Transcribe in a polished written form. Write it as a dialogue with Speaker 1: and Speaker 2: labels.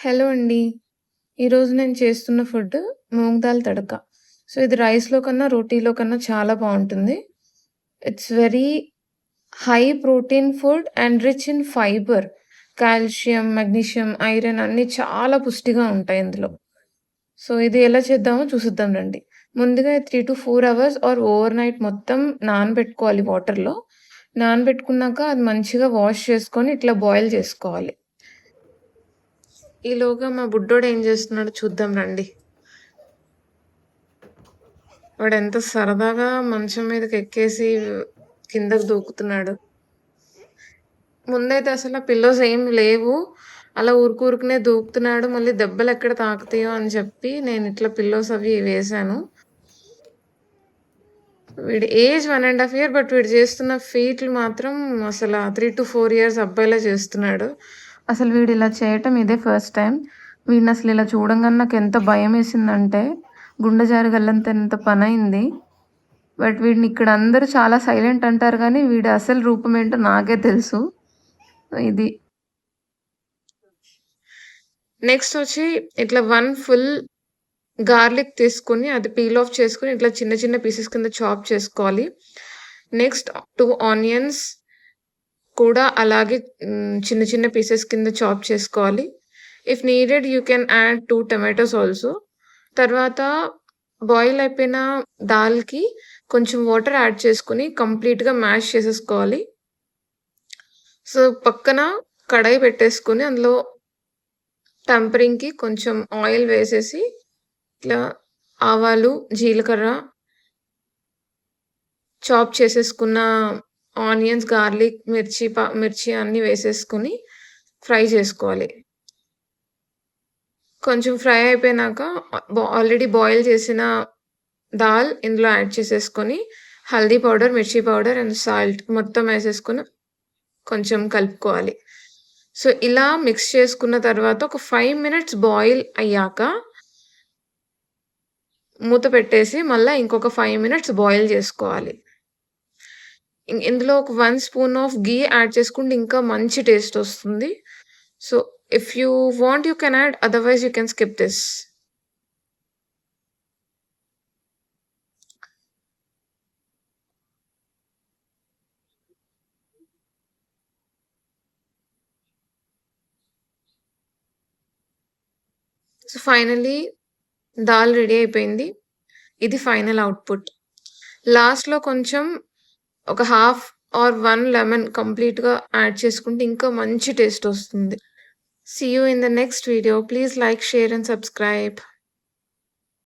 Speaker 1: Hello అండి. ఈరోజు నేను చేస్తున్న ఫుడ్ మూంగ్ దాల్ తడక. సో, ఇది రైస్‌లో కన్నా, రోటీలో కన్నా చాలా బావుంటుంది. It's very high protein food and rich in fibre. Calcium, magnesium, iron అన్నీ చాలా పుష్టిగా ఉంటాయి ఇందులో. సో, ఇది ఎలా చేద్దామో చూసేద్దాం రండి. ముందుగా 3-4 అవర్స్ ఆర్ ఓవర్‌నైట్ మొత్తం నానబెట్టుకోవాలి వాటర్‌లో. నానబెట్టుకున్నాక అది మంచిగా వాష్ చేసుకొని ఇట్లా బాయిల్ చేసుకోవాలి. ఈలోగా మా బుడ్డోడు ఏం చేస్తున్నాడో చూద్దాం రండి. వాడెంత సరదాగా మంచం మీదకెక్కేసి కిందకి దూకుతున్నాడు. ముందైతే అసల పిల్లోస్ ఏం లేవు. అలా ఊరుకూరుకనే దూకుతున్నాడు. మళ్ళీ దెబ్బలెక్కడ తాకుతాయో అని చెప్పి నేనిట్లా పిల్లోస్ అవి వేశాను. వీడి ఏజ్ 1 ½ ఇయర్. బట్ వీడు చేస్తున్న ఫీట్లు మాత్రం అసల 3-4 ఇయర్స్ అబ్బాయిలా చేస్తున్నాడు. అసలు వీడిలా చేయటం ఇదే ఫస్ట్ టైమ్. వీడినసలు ఇలా చూడంగానే నాకెంత భయమేసిందంటే గుండె జారి గల్లంతైనంత పనయింది. బట్ వీడిని ఇక్కడ అందరూ చాలా సైలెంట్ అంటారు గానీ, వీడి అసలు రూపమేంటో నాకే తెలుసు. ఇది. నెక్స్ట్ వచ్చి ఇట్లా 1 ఫుల్ గార్లిక్ తీసుకొని అది పీల్ ఆఫ్ చేసుకొని ఇట్లా చిన్న చిన్న పీసెస్ కింద చాప్ చేసుకోవాలి. నెక్స్ట్ 2 ఆనియన్స్ కూడా అలాగే చిన్న చిన్న పీసెస్ కింద చాప్ చేసుకోవాలి. If needed you can add 2 tomatoes also. తర్వాత బాయిల్ అయిపోయిన దాల్‌కి కొంచెం వాటర్ యాడ్ చేసుకొని కంప్లీట్‌గా మ్యాష్ చేసేసుకోవాలి. సో, పక్కన కడాయి పెట్టేసుకొని అందులో టెంపరింగ్‌కి కొంచెం ఆయిల్ వేసేసి ఇట్లా ఆవాలు, జీలకర్ర, చాప్ చేసేసుకున్న ఆనియన్స్, గార్లిక్, మిర్చి అన్నీ వేసేసుకొని ఫ్రై చేసుకోవాలి. కొంచెం ఫ్రై అయిపోయినాక ఆల్రెడీ బాయిల్ చేసిన దాల్ ఇందులో యాడ్ చేసేసుకొని హల్దీ పౌడర్, మిర్చి పౌడర్ అండ్ సాల్ట్ మొత్తం వేసేసుకొని కొంచెం కలుపుకోవాలి. సో, ఇలా మిక్స్ చేసుకున్న తర్వాత ఒక 5 మినిట్స్ బాయిల్ అయ్యాక మూత పెట్టేసి మళ్ళా ఇంకొక 5 మినిట్స్ బాయిల్ చేసుకోవాలి. ఇందులో ఒక 1 స్పూన్ ఆఫ్ ఘీ యాడ్ చేసుకుంటే ఇంకా మంచి టేస్ట్ వస్తుంది. So, if you want you can add, otherwise you can skip this. So, finally దాల్ రెడీ అయిపోయింది. ఇది ఫైనల్ అవుట్‌పుట్. లాస్ట్‌లో కొంచెం ఒక హాఫ్ ఆర్ 1 లెమన్ కంప్లీట్‌గా యాడ్ చేసుకుంటే ఇంకా మంచి టేస్ట్ వస్తుంది. See you in the next video. Please like, share and subscribe.